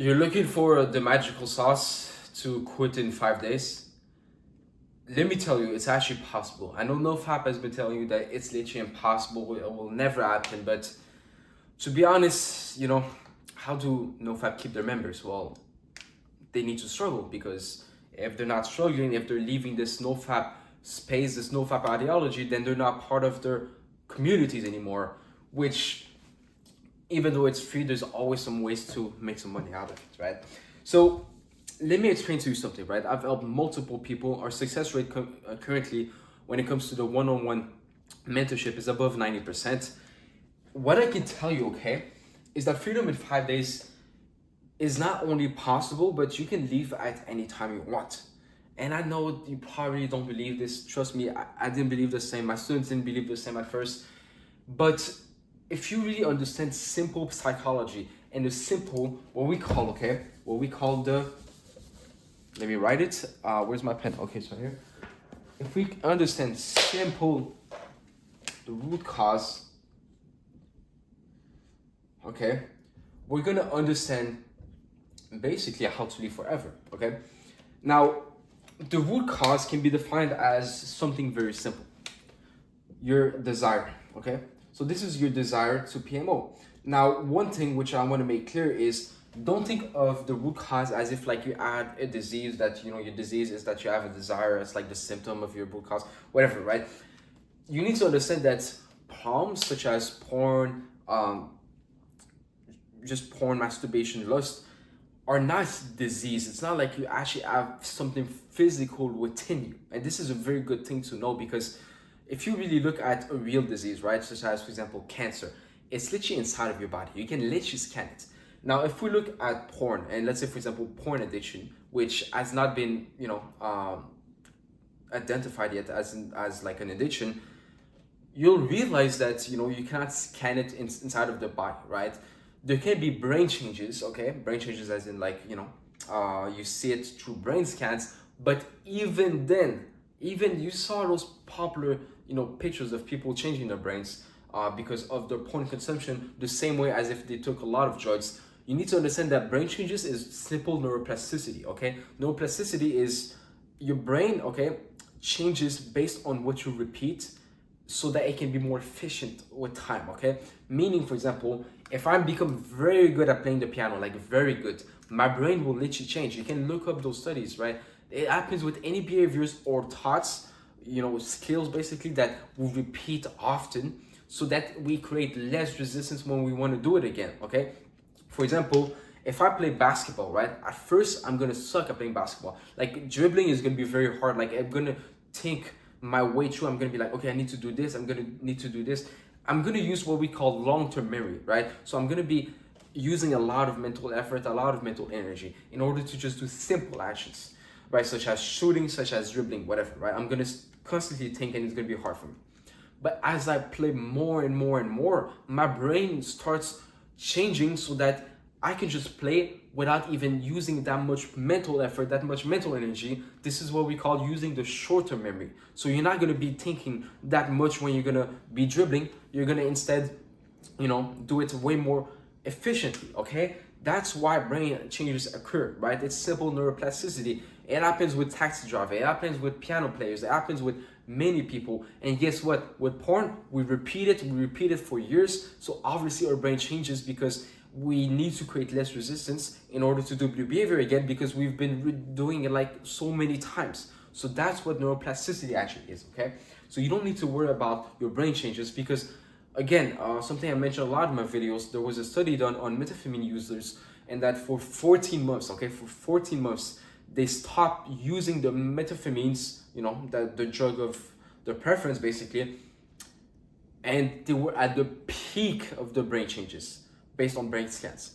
You're looking for the magical sauce to quit in 5 days? Let me tell you, it's actually possible. I know NoFap has been telling you that it's literally impossible, it will never happen, but to be honest, how do NoFap keep their members? Well, they need to struggle because if they're not struggling, if they're leaving this NoFap space, this NoFap ideology, then they're not part of their communities anymore, which even though it's free, there's always some ways to make some money out of it, right? So let me explain to you something, right? I've helped multiple people. Our success rate currently, when it comes to the one-on-one mentorship, is above 90%. What I can tell you, okay, is that freedom in 5 days is not only possible, but you can leave at any time you want. And I know you probably don't believe this. Trust me, I didn't believe the same. My students didn't believe the same at first. But if you really understand simple psychology and the simple, what we call the, let me write it. Where's my pen? Okay, so here. If we understand simple, the root cause, okay, we're gonna understand basically how to live forever, okay? Now, the root cause can be defined as something very simple. Your desire, okay? So this is your desire to PMO. Now, one thing which I want to make clear is don't think of the root cause as if like you had a disease that, your disease is that you have a desire. It's like the symptom of your root cause, whatever, right? You need to understand that problems such as porn, just porn, masturbation, lust, are not disease. It's not like you actually have something physical within you. And this is a very good thing to know because if you really look at a real disease, right, such as, for example, cancer, it's literally inside of your body. You can literally scan it. Now, if we look at porn, and let's say, for example, porn addiction, which has not been, identified yet as like an addiction, you'll realize that you cannot scan it inside of the body, right? There can be brain changes, okay? Brain changes as in like you see it through brain scans, but even then, even you saw those popular pictures of people changing their brains because of their porn consumption, the same way as if they took a lot of drugs. You need to understand that brain changes is simple neuroplasticity, okay? Neuroplasticity is your brain, okay, changes based on what you repeat so that it can be more efficient with time, okay? Meaning, for example, if I become very good at playing the piano, like very good, my brain will literally change. You can look up those studies, right? It happens with any behaviors or thoughts, skills basically that we repeat often so that we create less resistance when we want to do it again, okay? For example, if I play basketball, right? At first, I'm gonna suck at playing basketball. Like dribbling is gonna be very hard. Like I'm gonna think my way through. I'm gonna be like, okay, I need to do this. I'm gonna need to do this. I'm gonna use what we call long-term memory, right? So I'm gonna be using a lot of mental effort, a lot of mental energy in order to just do simple actions, right? Such as shooting, such as dribbling, whatever, right? I'm gonna constantly think and it's gonna be hard for me. But as I play more and more and more, my brain starts changing so that I can just play without even using that much mental effort, that much mental energy. This is what we call using the short-term memory. So you're not gonna be thinking that much when you're gonna be dribbling. You're gonna instead, do it way more efficiently, okay? That's why brain changes occur, right? It's simple neuroplasticity. It happens with taxi driver, it happens with piano players, it happens with many people. And guess what? With porn, we repeat it for years. So obviously our brain changes because we need to create less resistance in order to do the behavior again because we've been doing it like so many times. So that's what neuroplasticity actually is, okay? So you don't need to worry about your brain changes because again, something I mentioned a lot in my videos, there was a study done on methamphetamine users and that for 14 months, okay, for 14 months, they stopped using the methamphetamines, the drug of their preference basically, and they were at the peak of the brain changes based on brain scans.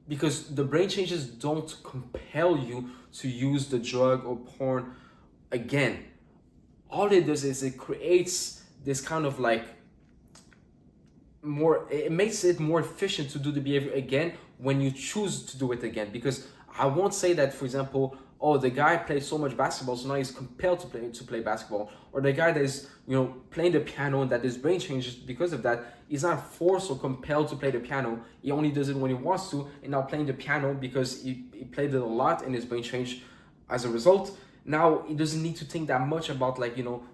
Because the brain changes don't compel you to use the drug or porn again. All it does is it creates this kind of like it makes it more efficient to do the behavior again when you choose to do it again. Because I won't say that, for example, oh, the guy plays so much basketball, so now he's compelled to play basketball, or the guy that is playing the piano and that his brain changes because of that, he's not forced or compelled to play the piano. He only does it when he wants to, and now playing the piano because he played it a lot and his brain changed as a result. Now he doesn't need to think that much about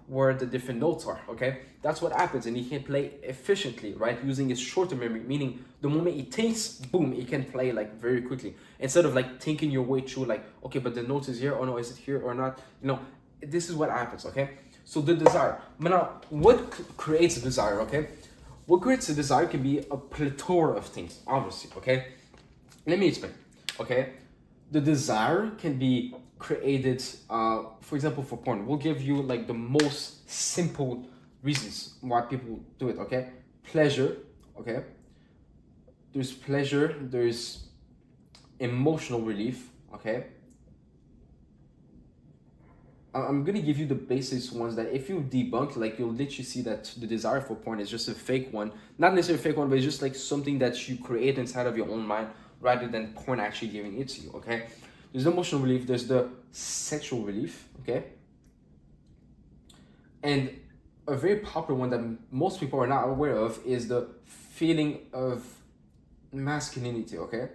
where the different notes are. Okay, that's what happens, and he can play efficiently, right, using his short-term memory, meaning the moment he thinks, boom, he can play very quickly, instead of thinking your way through, okay, but the note is here, or no, is it here or not. This is what happens. Okay, so the desire. But now, what creates a desire? Okay, what creates a desire can be a plethora of things, obviously. Okay, let me explain. Okay, the desire can be created, for example, for porn. We'll give you the most simple reasons why people do it. Okay, pleasure. Okay, there's pleasure, there's emotional relief. Okay, I'm gonna give you the basics ones that if you debunk, you'll literally see that the desire for porn is just a fake one. Not necessarily a fake one, but it's just something that you create inside of your own mind rather than porn actually giving it to you. Okay, there's the emotional relief, there's the sexual relief. Okay, and a very popular one that most people are not aware of is the feeling of masculinity. Okay,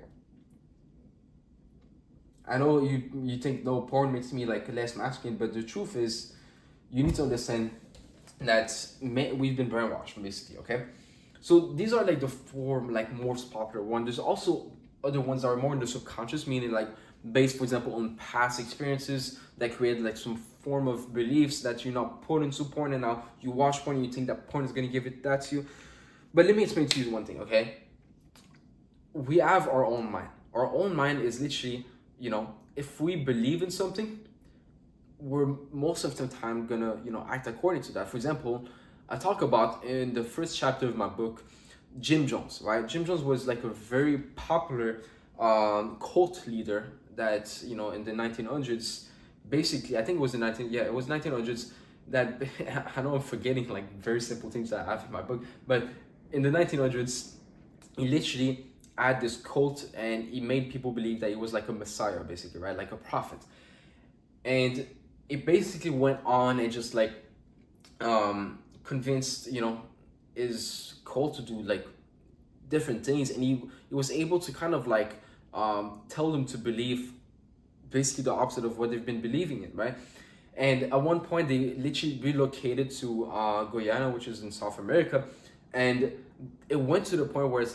I know you think, no, porn makes me less masculine, but the truth is, you need to understand that we've been brainwashed, basically. Okay, so these are the four most popular ones. There's also other ones that are more in the subconscious, meaning based, for example, on past experiences that create some form of beliefs that you're not put into porn, and now you watch porn and you think that porn is gonna give it that to you. But let me explain to you one thing. Okay, we have our own mind. Our own mind is literally, if we believe in something, we're most of the time gonna act according to that. For example, I talk about in the first chapter of my book Jim Jones, right? Jim Jones was a very popular cult leader that in the 1900s, basically. I think it was it was 1900s, that I know I'm forgetting very simple things that I have in my book, but in the 1900s, he literally had this cult, and he made people believe that he was a messiah, basically, right, like a prophet. And it basically went on and just convinced his cult to do different things, and he was able to kind of tell them to believe basically the opposite of what they've been believing in, right? And at one point, they literally relocated to Guyana, which is in South America, and it went to the point where it's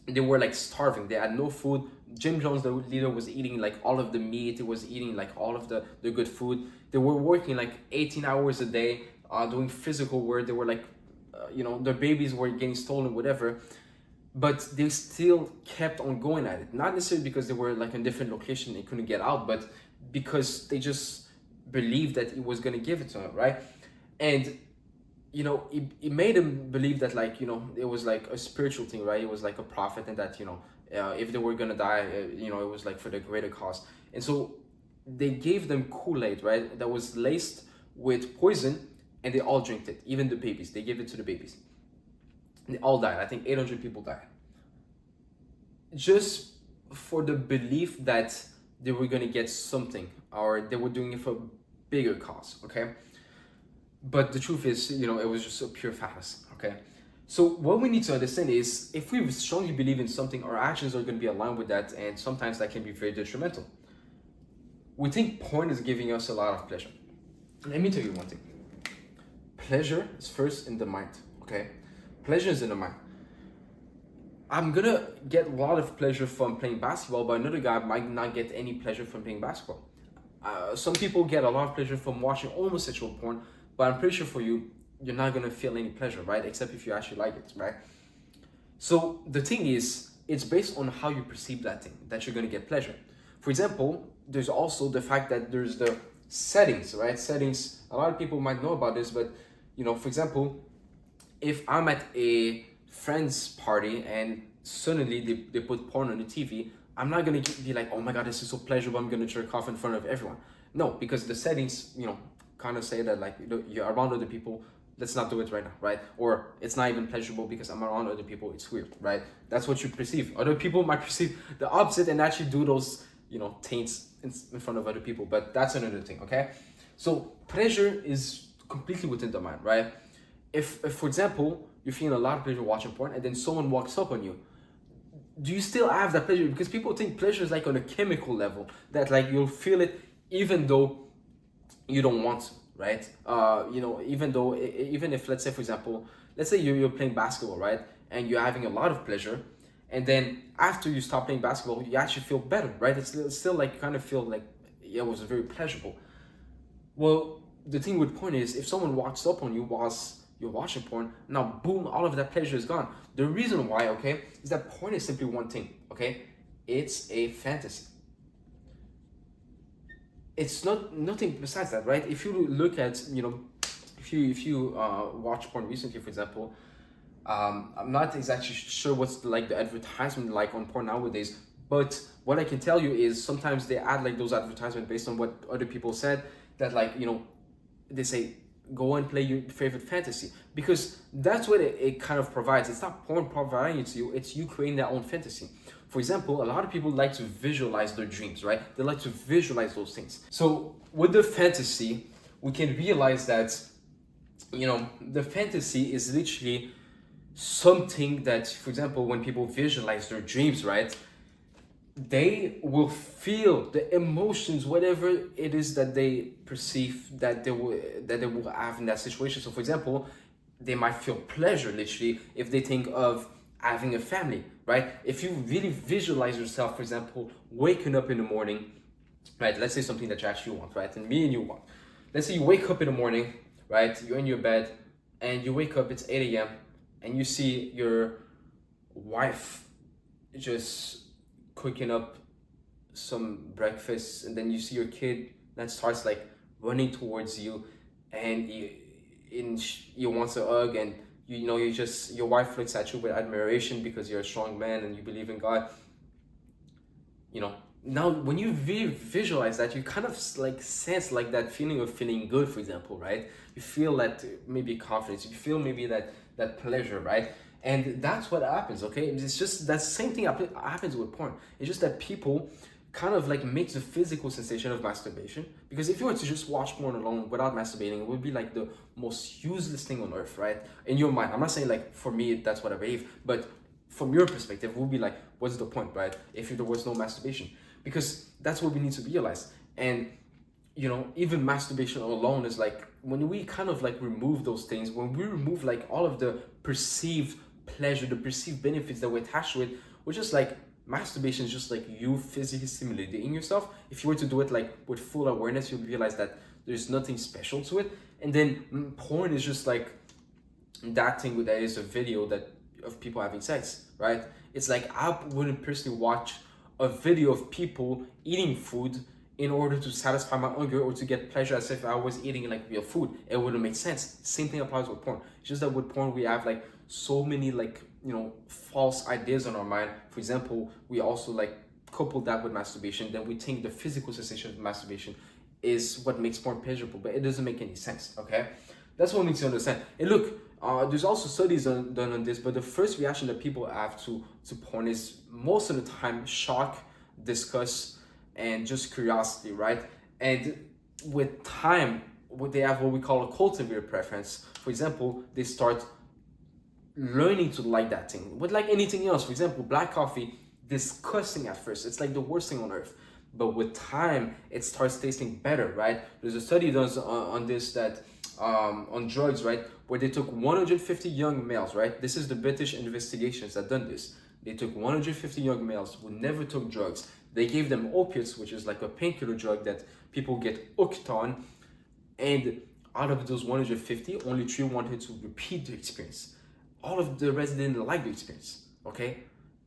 they were starving. They had no food. Jim Jones, the leader, was eating all of the meat. He was eating all of the good food. They were working 18 hours a day, doing physical work. They were their babies were getting stolen, whatever. But they still kept on going at it. Not necessarily because they were in a different location, they couldn't get out, but because they just believed that he was gonna give it to them, right? And it made him believe that it was a spiritual thing, right? It was a prophet, and that if they were gonna die, it was for the greater cause. And so they gave them Kool-Aid, right, that was laced with poison, and they all drank it, even the babies. They gave it to the babies. They all died. I think 800 people died. Just for the belief that they were gonna get something, or they were doing it for a bigger cause. Okay, but the truth is, it was just a pure fallacy. Okay, so what we need to understand is, if we strongly believe in something, our actions are going to be aligned with that, and sometimes that can be very detrimental. We think porn is giving us a lot of pleasure. Let me tell you one thing. Pleasure is first in the mind. Okay, pleasure is in the mind. I'm gonna get a lot of pleasure from playing basketball, but another guy might not get any pleasure from playing basketball. Some people get a lot of pleasure from watching homosexual porn, but I'm pretty sure for you, you're not gonna feel any pleasure, right? Except if you actually like it, right? So the thing is, it's based on how you perceive that thing that you're gonna get pleasure. For example, there's also the fact that there's the settings, right? Settings, a lot of people might know about this, but for example, if I'm at a friend's party and suddenly they put porn on the TV, I'm not gonna be like, oh my god, this is so pleasurable, I'm gonna jerk off in front of everyone. No, because the settings, kind of say that you're around other people, let's not do it right now, right? Or it's not even pleasurable because I'm around other people, it's weird, right? That's what you perceive. Other people might perceive the opposite and actually do those, taints in front of other people, but that's another thing, okay? So pleasure is completely within the mind, right? If for example, you're feeling a lot of pleasure watching porn and then someone walks up on you, do you still have that pleasure? Because people think pleasure is like on a chemical level, that like you'll feel it even though you don't want to, right? Even if, let's say, for example, let's say you're playing basketball, right? And you're having a lot of pleasure, and then after you stop playing basketball, you actually feel better, right? It's still like you kind of feel like, yeah, it was very pleasurable. Well, the thing with porn is, if someone walks up on you whilst you're watching porn, now boom, all of that pleasure is gone. The reason why, okay, is that porn is simply one thing, okay? It's a fantasy. It's not nothing besides that, right? If you look at, if you watch porn recently, for example, I'm not exactly sure what's like the advertisement like on porn nowadays, but what I can tell you is sometimes they add like those advertisements based on what other people said, that like, they say go and play your favorite fantasy, because that's what it kind of provides. It's not porn providing it to you, it's you creating their own fantasy. For example, a lot of people like to visualize their dreams, right? They like to visualize those things. So with the fantasy, we can realize that, the fantasy is literally something that, for example, when people visualize their dreams, right, they will feel the emotions, whatever it is that they perceive that they will have in that situation. So for example, they might feel pleasure literally if they think of having a family, right? If you really visualize yourself, for example, waking up in the morning, right? Let's say something that you actually want, right? And me and you want. Let's say you wake up in the morning, right? You're in your bed and you wake up, it's 8 a.m. and you see your wife just cooking up some breakfast, and then you see your kid that starts like running towards you, and you want a hug, and your wife looks at you with admiration because you're a strong man and you believe in God. Now when you visualize that, you kind of like sense like that feeling of feeling good, for example, right? You feel that maybe confidence, you feel maybe that pleasure, right? And that's what happens, okay? It's just that same thing happens with porn. It's just that people kind of like make the physical sensation of masturbation, because if you were to just watch porn alone without masturbating, it would be like the most useless thing on earth, right? In your mind. I'm not saying like for me that's what I believe, but from your perspective, it would be like, what's the point, right? If there was no masturbation, because that's what we need to realize. And even masturbation alone is like, when we kind of like remove those things, when we remove like all of the perceived pleasure, the perceived benefits that we attach to it, we're just like, masturbation is just like you physically stimulating yourself. If you were to do it like with full awareness, you'll realize that there's nothing special to it. And then porn is just like that thing that is a video of people having sex, right? It's like, I wouldn't personally watch a video of people eating food in order to satisfy my hunger or to get pleasure as if I was eating like real food. It wouldn't make sense. Same thing applies with porn. It's just that with porn we have like so many like false ideas in our mind. For example, we also like couple that with masturbation, then we think the physical sensation of masturbation is what makes porn pleasurable, but it doesn't make any sense, okay? That's what we need to understand. And look, there's also studies done on this, but the first reaction that people have to porn is most of the time shock, disgust, and just curiosity, right? And with time, they have what we call a cultivated preference. For example, they start learning to like that thing. With like anything else, for example, black coffee, disgusting at first. It's like the worst thing on earth. But with time, it starts tasting better, right? There's a study done on this, that on drugs, right? Where they took 150 young males, right? This is the British investigations that done this. They took 150 young males who never took drugs. They gave them opiates, which is like a painkiller drug that people get hooked on. And out of those 150, only 3 wanted to repeat the experience. All of the rest didn't like the experience, okay?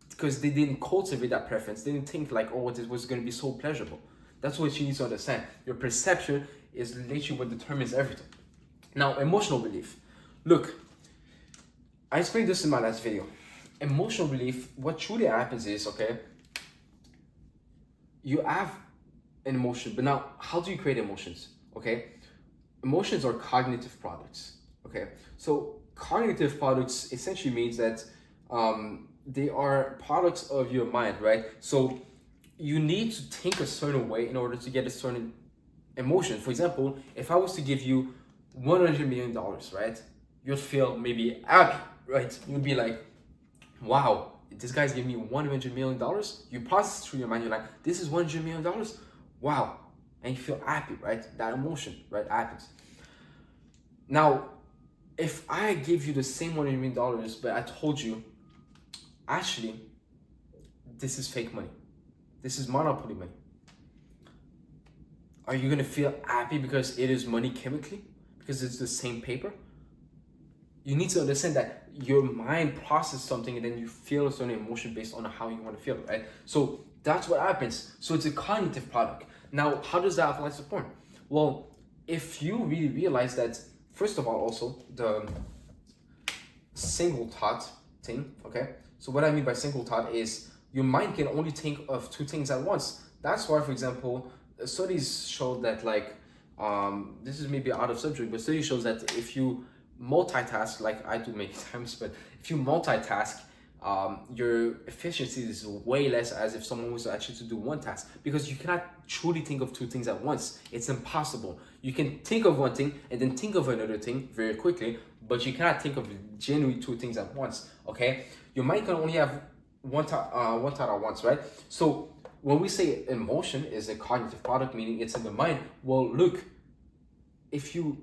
Because they didn't cultivate that preference. They didn't think like, oh, this was going to be so pleasurable. That's what you need to understand. Your perception is literally what determines everything. Now, emotional belief. Look, I explained this in my last video. Emotional belief, what truly happens is, okay, you have an emotion, but now how do you create emotions, okay? Emotions are cognitive products, okay? Okay, so cognitive products essentially means that they are products of your mind, right? So you need to think a certain way in order to get a certain emotion. For example, if I was to give you $100 million, right, you'd feel maybe happy, right? You'd be like, wow, this guy's giving me $100 million. You process through your mind, you're like, this is $100 million. Wow. And you feel happy, right? That emotion, right, happens. Now, if I give you the same $100 million, but I told you, actually, this is fake money. This is monopoly money. Are you gonna feel happy because it is money chemically? Because it's the same paper? You need to understand that your mind processes something and then you feel a certain emotion based on how you want to feel, right? So that's what happens. So it's a cognitive product. Now, how does that apply to porn? Well, if you really realize that, first of all, also the single thought thing, okay? So what I mean by single thought is your mind can only think of two things at once. That's why, for example, studies show that this is maybe out of subject, but study shows that if you multitask, like I do many times, but if you multitask, your efficiency is way less as if someone was actually to do one task, because you cannot truly think of two things at once. It's impossible. You can think of one thing and then think of another thing very quickly, but you cannot think of genuinely two things at once. Okay, your mind can only have one thought at once, right? So when we say emotion is a cognitive product, meaning it's in the mind, well, look, if you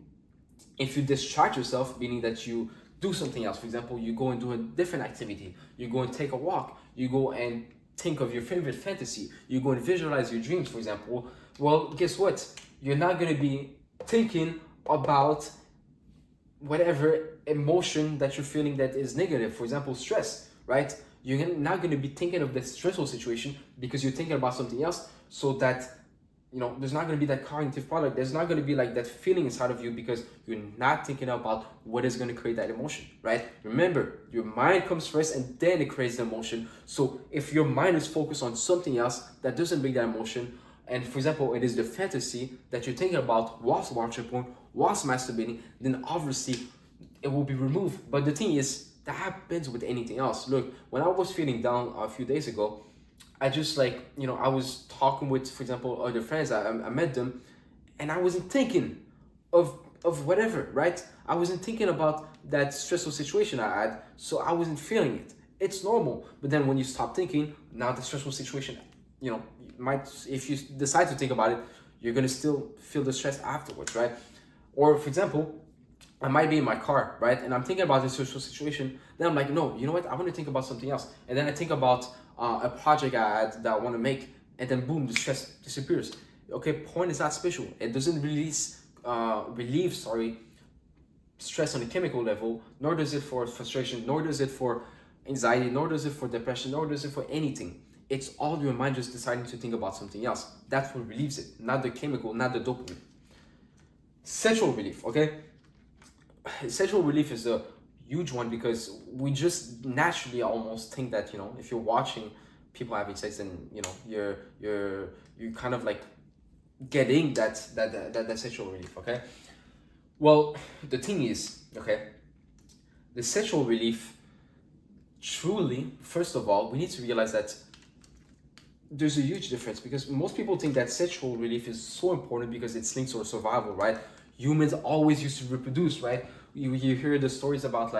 distract yourself, meaning that you do something else, for example, you go and do a different activity, you go and take a walk, you go and think of your favorite fantasy, you go and visualize your dreams, for example, well, guess what? You're not going to be thinking about whatever emotion that you're feeling that is negative, for example, stress, right? You're not going to be thinking of the stressful situation because you're thinking about something else, so that there's not going to be that cognitive product. There's not going to be like that feeling inside of you because you're not thinking about what is going to create that emotion, right? Remember, your mind comes first and then it creates the emotion. So if your mind is focused on something else that doesn't bring that emotion, and for example, it is the fantasy that you're thinking about whilst watching porn, whilst masturbating, then obviously it will be removed. But the thing is, that happens with anything else. Look, when I was feeling down a few days ago, I just I was talking with, for example, other friends. I met them, and I wasn't thinking of whatever, right? I wasn't thinking about that stressful situation I had, so I wasn't feeling it. It's normal. But then when you stop thinking, now the stressful situation, if you decide to think about it, you're gonna still feel the stress afterwards, right? Or for example, I might be in my car, right? And I'm thinking about this social situation. Then I'm like, no, you know what? I want to think about something else. And then I think about a project I had that I want to make. And then boom, the stress disappears. Okay, porn is not special. It doesn't relieve stress on a chemical level, nor does it for frustration, nor does it for anxiety, nor does it for depression, nor does it for anything. It's all your mind just deciding to think about something else. That's what relieves it, not the chemical, not the dopamine. Sexual relief, okay? Sexual relief is a huge one because we just naturally almost think that if you're watching people having sex, then you're kind of like getting that sexual relief. Okay, well, the thing is, okay, the sexual relief, truly, first of all, we need to realize that there's a huge difference, because most people think that sexual relief is so important because it's linked to our survival, right? Humans always used to reproduce, right? You hear the stories about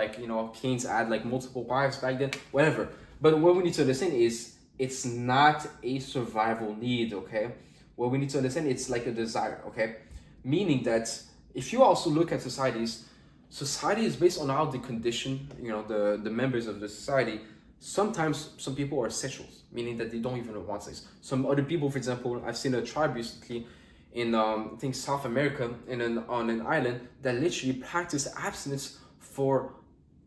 kings had like multiple wives back then, whatever. But what we need to understand is it's not a survival need, okay? What we need to understand, it's like a desire, okay? Meaning that if you also look at society is based on how they condition, the members of the society. Sometimes some people are sexuals, meaning that they don't even want sex. Some other people, for example, I've seen a tribe recently in I think South America, on an island, that literally practice abstinence for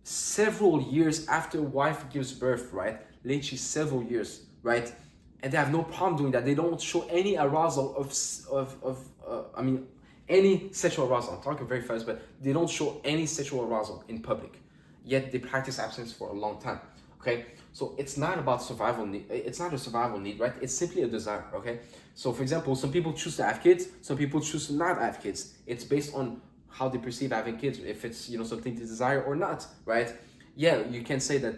several years after a wife gives birth, right? Literally several years, right? And they have no problem doing that. They don't show any arousal any sexual arousal. I'm talking very fast, but they don't show any sexual arousal in public. Yet they practice abstinence for a long time. Okay, so it's not about survival need. It's not a survival need, right? It's simply a desire. Okay, so for example, some people choose to have kids, some people choose to not have kids. It's based on how they perceive having kids, if it's something to desire or not, right? Yeah, you can say that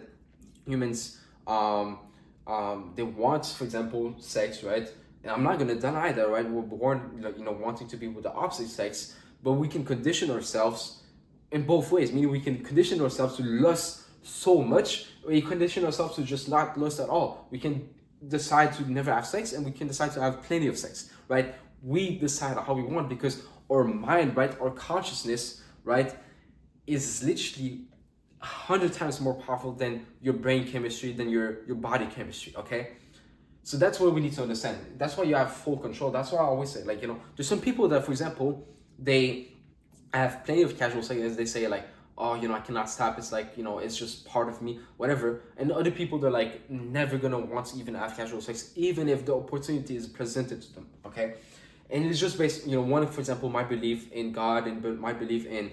humans they want, for example, sex, right? And I'm not gonna deny that, right? We're born wanting to be with the opposite sex, but we can condition ourselves in both ways, meaning we can condition ourselves to lust so much, or we condition ourselves to just not lust at all. We can decide to never have sex, and we can decide to have plenty of sex, right? We decide how we want, because our mind, right, our consciousness, right, is literally 100 times more powerful than your brain chemistry, than your body chemistry, okay? So that's what we need to understand. That's why you have full control. That's why I always say, like, there's some people that, for example, they have plenty of casual sex, as they say, like, oh, I cannot stop. It's like, it's just part of me, whatever. And other people, they're like never gonna want to even have casual sex, even if the opportunity is presented to them, okay? And it's just based, one, for example, my belief in God, and my belief in,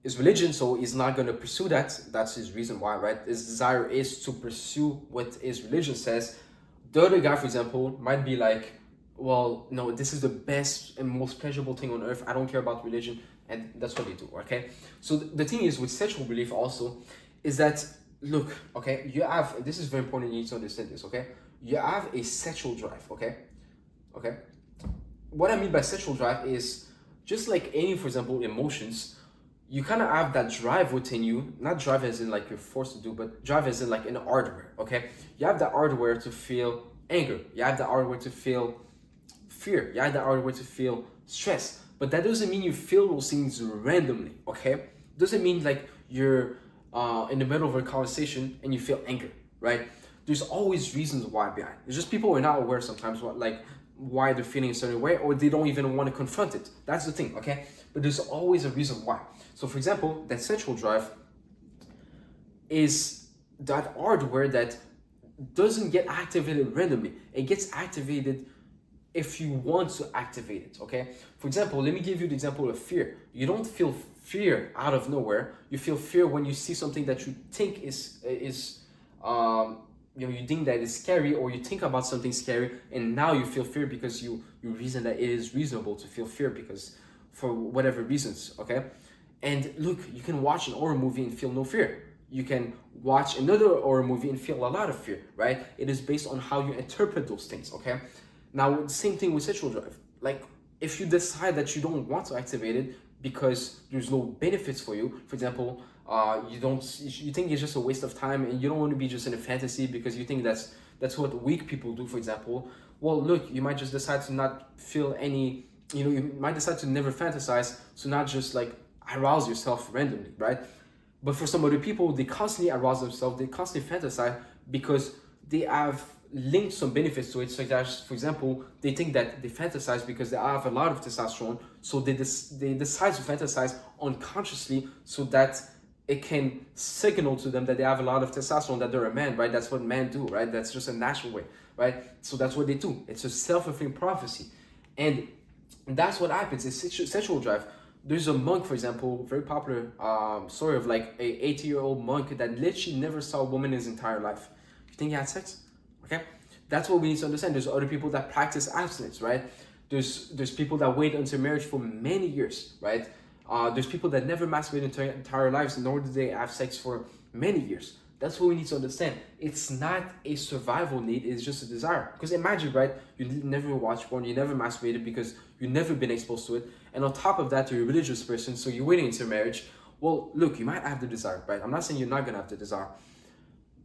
his religion, so he's not going to pursue that. That's his reason why, right? His desire is to pursue what his religion says. The other guy, for example, might be like, well, no, this is the best and most pleasurable thing on earth. I don't care about religion. And that's what they do, okay? So the thing is with sexual belief also is that, look, okay, you have, this is very important, you need to understand this, okay? You have a sexual drive, okay? Okay? What I mean by sexual drive is just like any, for example, emotions, you kind of have that drive within you, not drive as in like you're forced to do, but drive as in like an hardware, okay? You have the hardware to feel anger. You have the hardware to feel fear. You have the hardware to feel stress. But that doesn't mean you feel those things randomly, okay? Doesn't mean like you're in the middle of a conversation and you feel anger, right? There's always reasons why behind. It's just people are not aware sometimes why they're feeling a certain way, or they don't even want to confront it. That's the thing, okay? But there's always a reason why. So for example, that sexual drive is that hardware that doesn't get activated randomly. It gets activated if you want to activate it, okay? For example, let me give you the example of fear. You don't feel fear out of nowhere. You feel fear when you see something that you think is you think that is scary, or you think about something scary, and now you feel fear because you reason that it is reasonable to feel fear because for whatever reasons, okay? And look, you can watch an horror movie and feel no fear. You can watch another horror movie and feel a lot of fear, right? It is based on how you interpret those things, okay? Now, same thing with sexual drive. Like, if you decide that you don't want to activate it because there's no benefits for you, for example, you think it's just a waste of time, and you don't want to be just in a fantasy because you think that's what weak people do, for example. Well, look, you might just decide to not feel any, you might decide to never fantasize, so not just like arouse yourself randomly, right? But for some other people, they constantly arouse themselves, they constantly fantasize because they have linked some benefits to it. So that, for example, they think that they fantasize because they have a lot of testosterone, so they decide to fantasize unconsciously so that it can signal to them that they have a lot of testosterone, that they're a man, right? That's what men do, right? That's just a natural way, right? So that's what they do. It's a self-fulfilling prophecy. And that's what happens. It's sexual drive. There's a monk, for example, very popular story of like a 80-year-old monk that literally never saw a woman in his entire life. You think he had sex? Okay? That's what we need to understand. There's other people that practice abstinence, right? There's people that wait until marriage for many years, right? There's people that never masturbate in their entire lives, nor do they have sex for many years. That's what we need to understand. It's not a survival need, it's just a desire. Because imagine, right, you never watch porn, you never masturbated because you've never been exposed to it. And on top of that, you're a religious person, so you're waiting until marriage. Well, look, you might have the desire, right? I'm not saying you're not going to have the desire.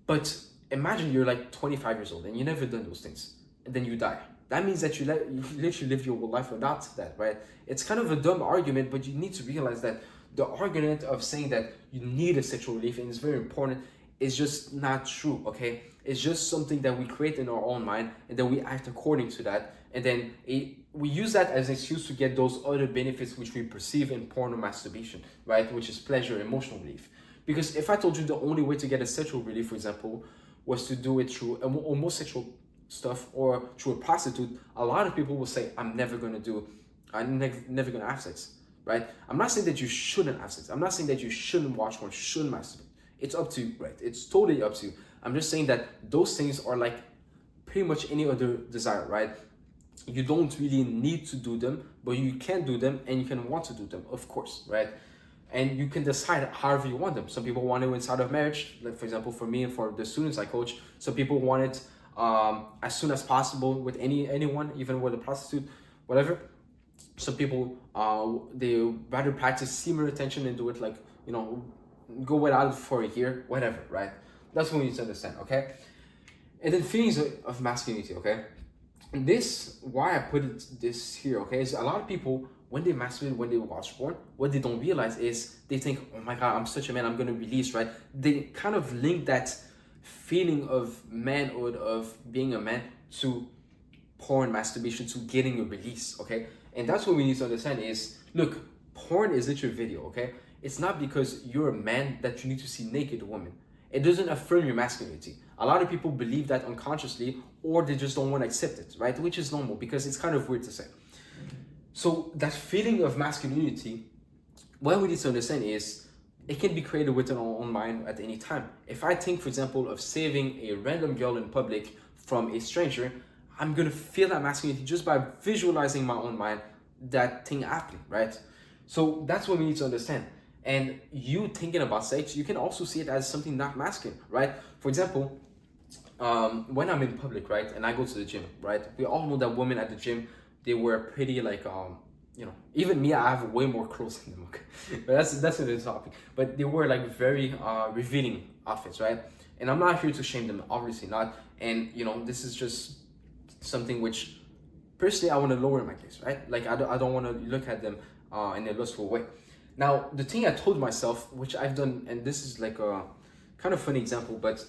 But imagine you're like 25 years old and you never done those things. And then you die. That means that you literally live your whole life without that, right? It's kind of a dumb argument, but you need to realize that the argument of saying that you need a sexual relief and it's very important is just not true, okay? It's just something that we create in our own mind and then we act according to that. And then we use that as an excuse to get those other benefits which we perceive in porn or masturbation, right? Which is pleasure, emotional relief. Because if I told you the only way to get a sexual relief, for example, was to do it through a homosexual stuff or through a prostitute, a lot of people will say, I'm never going to have sex, right? I'm not saying that you shouldn't have sex. I'm not saying that you shouldn't watch porn, shouldn't masturbate. It's up to you, right? It's totally up to you. I'm just saying that those things are like pretty much any other desire, right? you don't really need to do them, but you can do them and you can want to do them, of course, right? And you can decide however you want them. Some people want it inside of marriage, like for example, for me and for the students I coach. Some people want it as soon as possible with anyone, even with a prostitute, whatever. Some people they rather practice semen retention and do it like, you know, go without it for a year, whatever, right? That's what we need to understand, okay? And then feelings of masculinity, okay? And this, why I put this here, okay, is a lot of people, when they masturbate, when they watch porn, what they don't realize is they think, oh my God, I'm such a man, I'm gonna release, right? They kind of link that feeling of manhood, of being a man, to porn, masturbation, to getting a release, okay? And that's what we need to understand is, look, porn is literally video, okay? It's not because you're a man that you need to see naked women. It doesn't affirm your masculinity. A lot of people believe that unconsciously, or they just don't want to accept it, right? Which is normal because it's kind of weird to say. So that feeling of masculinity, what we need to understand is it can be created within our own mind at any time. If I think, for example, of saving a random girl in public from a stranger, I'm gonna feel that masculinity just by visualizing my own mind that thing happening, right? So that's what we need to understand. And you thinking about sex, you can also see it as something not masculine, right? For example, when I'm in public, right, and I go to the gym, right, we all know that women at the gym, they wear pretty like you know, even me, I have way more clothes than them, okay? But that's another topic. But they wear like very revealing outfits, right? And I'm not here to shame them, obviously not. And you know, this is just something which personally I want to lower my gaze, right? Like I don't want to look at them in a lustful way. Now, the thing I told myself, which I've done, and this is like a kind of funny example, but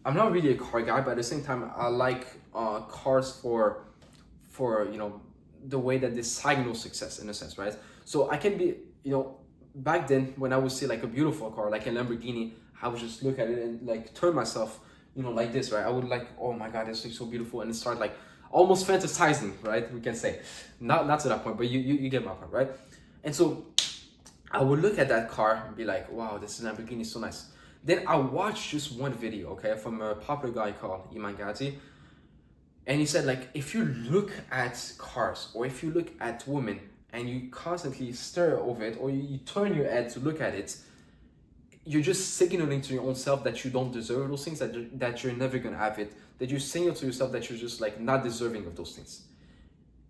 I'm not really a car guy, but at the same time, I like cars for you know, the way that they signal success in a sense, right? So I can be, you know, back then when I would see like a beautiful car, like a Lamborghini, I would just look at it and like turn myself, you know, like this, right? I would like, oh my God, this looks so beautiful, and start like almost fantasizing, right? We can say, not to that point, but you get my point, right? And so I would look at that car and be like, wow, this Lamborghini is so nice. Then I watched just one video, okay, from a popular guy called Iman Gadzhi. And he said, like, if you look at cars or if you look at women and you constantly stare over it, or you turn your head to look at it, you're just signaling to your own self that you don't deserve those things, that you're never gonna have it, that you signal to yourself that you're just like not deserving of those things.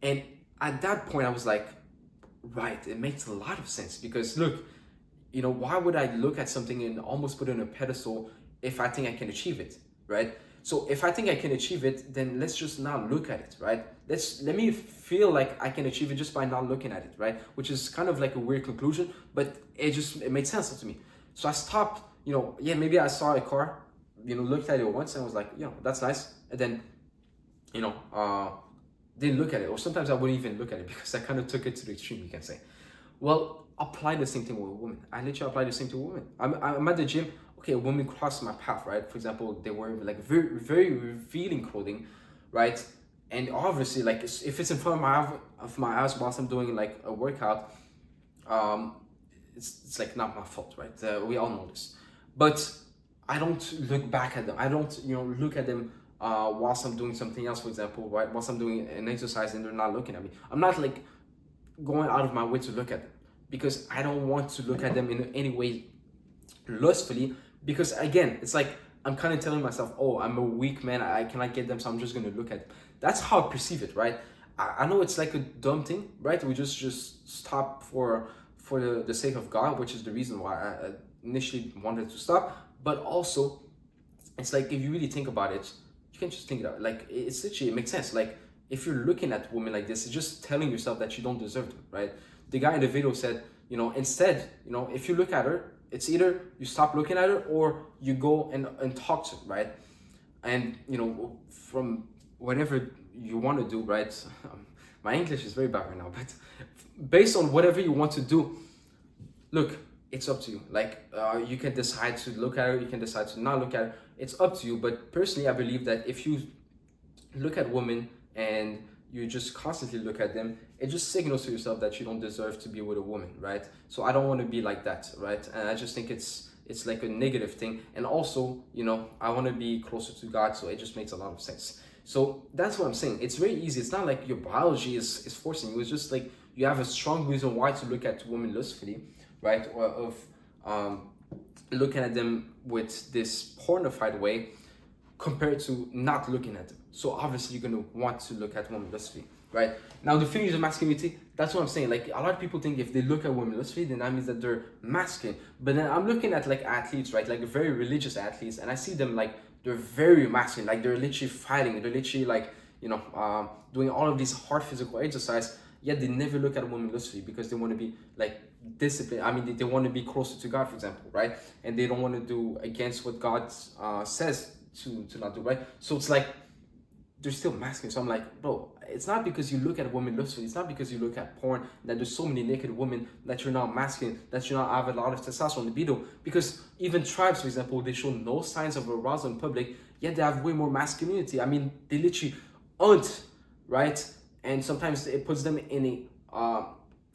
And at that point, I was like, right, it makes a lot of sense, because look, you know, why would I look at something and almost put it on a pedestal if I think I can achieve it, right? So if I think I can achieve it, then let's just not look at it, right? Let me feel like I can achieve it just by not looking at it, right? Which is kind of like a weird conclusion, but it made sense to me. So I stopped, you know, yeah, maybe I saw a car, you know, looked at it once and was like, you know, that's nice. And then, you know, didn't look at it. Or sometimes I wouldn't even look at it because I kind of took it to the extreme, you can say. Well, apply the same thing with women. I literally apply the same to women. I'm at the gym. Okay, a woman crossed my path, right? For example, they wear like very, very revealing clothing, right? And obviously, like if it's in front of my eyes whilst I'm doing like a workout, it's like not my fault, right? We all know this, but I don't look back at them. I don't, you know, look at them whilst I'm doing something else. For example, right? Whilst I'm doing an exercise and they're not looking at me, I'm not like going out of my way to look at them, because I don't want to look at them in any way lustfully, because again, it's like I'm kind of telling myself, oh, I'm a weak man, I cannot get them, so I'm just going to look at them. That's how I perceive it, right? I know it's like a dumb thing, right? We just stop for the sake of God, which is the reason why I initially wanted to stop. But also, it's like, if you really think about it, you can just think it out. Like, it's literally, it makes sense. Like, if you're looking at women like this, it's just telling yourself that you don't deserve them, right? The guy in the video said, you know, instead, you know, if you look at her, it's either you stop looking at her or you go and talk to her, right? And, you know, from whatever you want to do, right? My English is very bad right now, but based on whatever you want to do, look, it's up to you. Like, you can decide to look at her, you can decide to not look at her. It's up to you. But personally, I believe that if you look at women and you just constantly look at them, it just signals to yourself that you don't deserve to be with a woman, right? So I don't want to be like that, right? And I just think it's like a negative thing. And also, you know, I want to be closer to God, so it just makes a lot of sense. So that's what I'm saying. It's very easy. It's not like your biology is forcing you. It's just like you have a strong reason why to look at women lustfully, right? Or of looking at them with this pornified way compared to not looking at them. So obviously you're gonna want to look at women lustfully, right? Now the thing is masculinity, that's what I'm saying. Like a lot of people think if they look at women lustfully, then that means that they're masculine. But then I'm looking at like athletes, right? Like very religious athletes, and I see them like they're very masculine, like they're literally fighting, they're literally like, doing all of these hard physical exercise, yet they never look at a woman lustfully because they want to be like disciplined. I mean, they want to be closer to God, for example, right? And they don't want to do against what God says to not do, right? So it's like they're still masculine. So I'm like, bro, it's not because you look at a woman lustfully, it's not because you look at porn that there's so many naked women that you're not masculine, that you not have a lot of testosterone libido. Because even tribes, for example, they show no signs of arousal in public, yet they have way more masculinity. I mean, they literally hunt, right? And sometimes it puts them in a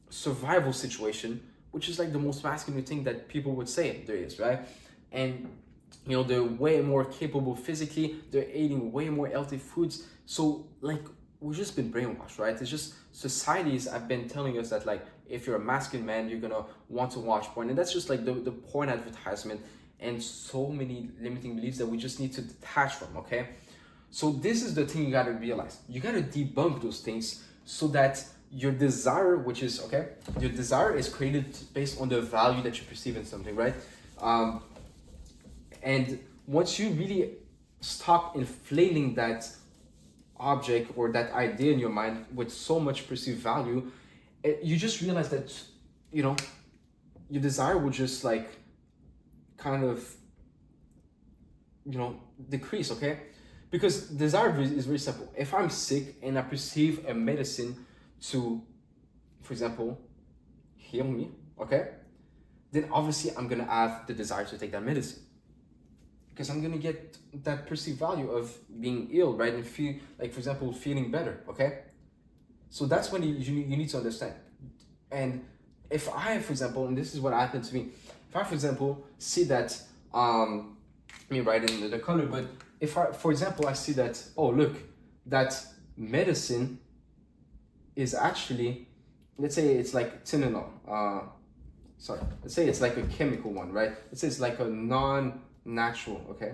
survival situation, which is like the most masculine thing that people would say there is, right? And they're way more capable physically, they're eating way more healthy foods. So like we've just been brainwashed, right? It's just societies have been telling us that like if you're a masculine man, you're gonna want to watch porn, and that's just like the porn advertisement and so many limiting beliefs that we just need to detach from. Okay, so this is the thing you gotta realize. You gotta debunk those things so that your desire, which is okay, your desire is created based on the value that you perceive in something, right? And once you really stop inflating that object or that idea in your mind with so much perceived value, you just realize that, your desire will just like kind of, decrease, okay? Because desire is very simple. If I'm sick and I perceive a medicine to, for example, heal me, okay? Then obviously I'm gonna have the desire to take that medicine, because I'm gonna get that perceived value of being ill, right? And feel like, for example, feeling better, okay? So that's when you need to understand. And if I, for example, and this is what happened to me, if I, for example, see that, me right in the color, but if I, for example, I see that, oh, look, that medicine is actually, let's say it's like Tylenol, let's say it's like a chemical one, right? Let's say it's like a non-natural, okay?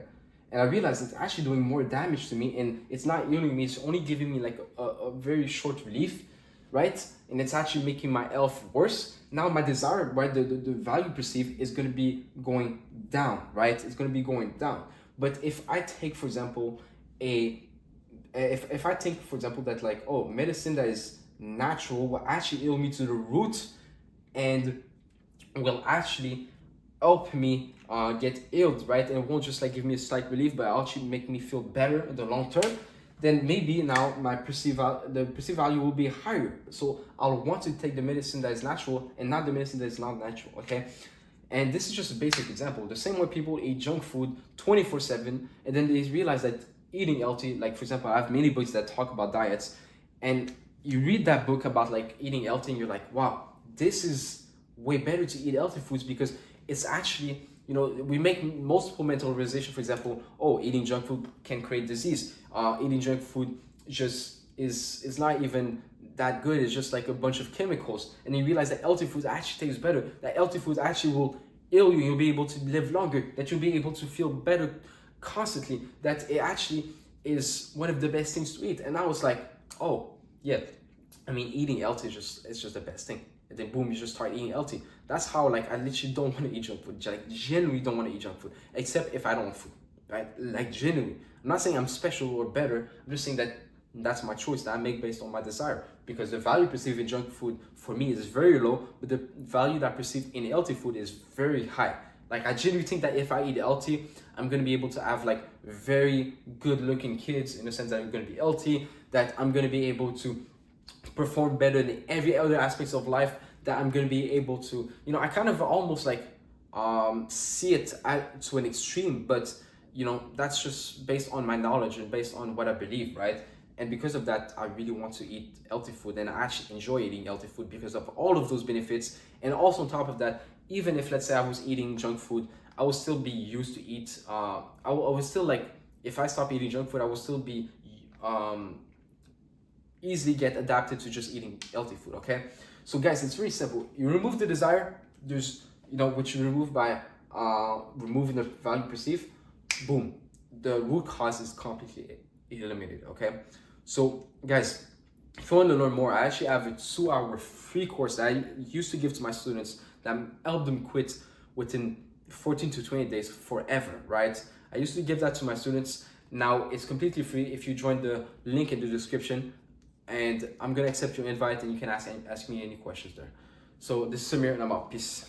And I realized it's actually doing more damage to me, and it's not healing me, it's only giving me like a very short relief, right? And it's actually making my health worse. Now my desire, right, the value perceived is gonna be going down, right? It's gonna be going down. But if I take, for example, if I think, for example, that like, oh, medicine that is natural will actually heal me to the root and will actually help me get healed, right? And it won't just like give me a slight relief, but actually make me feel better in the long term, then maybe now my perceived value will be higher. So I'll want to take the medicine that is natural and not the medicine that is not natural, okay? And this is just a basic example. The same way people eat junk food 24/7, and then they realize that eating healthy, like for example, I have many books that talk about diets, and you read that book about like eating healthy and you're like, wow, this is way better to eat healthy foods, because it's actually, we make multiple mental realization. For example, oh, eating junk food can create disease. Eating junk food just is not even that good. It's just like a bunch of chemicals. And you realize that healthy food actually tastes better. That healthy food actually will heal you. You'll be able to live longer. That you'll be able to feel better constantly. That it actually is one of the best things to eat. And I was like, oh, yeah. I mean, eating healthy it's just the best thing. And then boom, you just start eating healthy. That's how like I literally don't want to eat junk food. Like genuinely don't want to eat junk food, except if I don't want food, right? Like genuinely. I'm not saying I'm special or better. I'm just saying that that's my choice that I make based on my desire. Because the value perceived in junk food for me is very low, but the value that I perceive in healthy food is very high. Like I genuinely think that if I eat healthy, I'm gonna be able to have like very good looking kids, in the sense that I'm gonna be healthy, that I'm gonna be able to perform better in every other aspects of life, that I'm gonna be able to, I kind of almost like see it to an extreme, but that's just based on my knowledge and based on what I believe, right? And because of that, I really want to eat healthy food, and I actually enjoy eating healthy food because of all of those benefits. And also on top of that, even if let's say I was eating junk food, I would still be used to eat, I would still like, if I stop eating junk food, I would still be easily get adapted to just eating healthy food. Okay, so guys, it's very simple. You remove the desire. There's, which you remove by removing the value perceived. Boom, the root cause is completely eliminated. Okay, so guys, if you want to learn more, I actually have a 2-hour free course that I used to give to my students that helped them quit within 14 to 20 days forever, right? I used to give that to my students. Now it's completely free if you join the link in the description, and I'm gonna accept your invite and you can ask me any questions there. So this is Samir and I'm out. Peace.